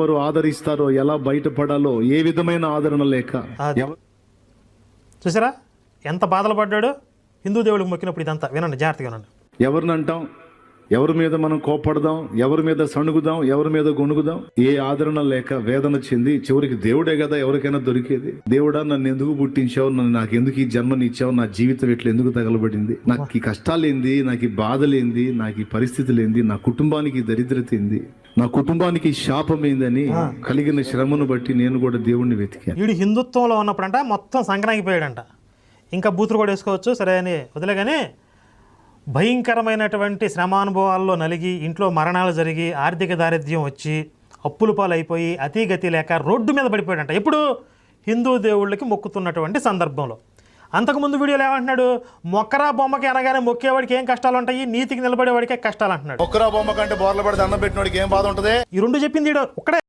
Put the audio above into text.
ఎవరు ఆదరిస్తారో, ఎలా బయటపడాలో ఏ విధమైన ఆదరణ లేక చూసారా ఎంత బాధలు పడ్డాడు హిందూ దేవుడికి మొక్కినప్పుడు. ఇదంతా వినండి, జాగ్రత్తగా వినండి. ఎవరిని అంటాం, ఎవరి మీద మనం కోపడదాం, ఎవరి మీద సణుగుదాం, ఎవరి మీద గొణుగుదాం, ఏ ఆదరణ లేక వేదన చెంది చివరికి దేవుడే కదా ఎవరికైనా దొరికేది. దేవుడా నన్ను ఎందుకు పుట్టించావు, నాకు ఎందుకు ఈ జన్మని ఇచ్చావు, నా జీవితం ఇట్లా ఎందుకు తగలబడింది, నాకు ఈ కష్టాలేంది, నాకు ఈ బాధలేంది, నాకు ఈ పరిస్థితులేంది, నా కుటుంబానికి దరిద్రత ఏంది, నా కుటుంబానికి శాపం ఏందని కలిగిన శ్రమను బట్టి నేను కూడా దేవుణ్ణి వెతికాను. వీడు హిందుత్వంలో ఉన్నప్పుడంట మొత్తం సంక్రాంతిపోయాడంట. ఇంకా బూతులు కూడా వేసుకోవచ్చు సరే అని వదిలే. కానీ భయంకరమైనటువంటి శ్రమానుభవాల్లో నలిగి ఇంట్లో మరణాలు జరిగి ఆర్థిక దారిద్ర్యం వచ్చి అప్పుల పాలు అయిపోయి అతిగతి లేక రోడ్డు మీద పడిపోయాడంట. ఎప్పుడు హిందూ దేవుళ్ళకి మొక్కుతున్నటువంటి సందర్భంలో. అంతకుముందు వీడియోలో ఏమంటున్నాడు, మొక్కరా బొమ్మకి అనగానే మొక్కేవాడికి ఏం కష్టాలు ఉంటాయి, నీతికి నిలబడేవాడికే కష్టాలు అంటున్నాడు. మొక్కరా బొమ్మ కంటే బోర్ల పడి దండం పెట్టినోడికి ఏం బాధ ఉంటుంది. ఈ రెండు చెప్పింది ఒక్కడే.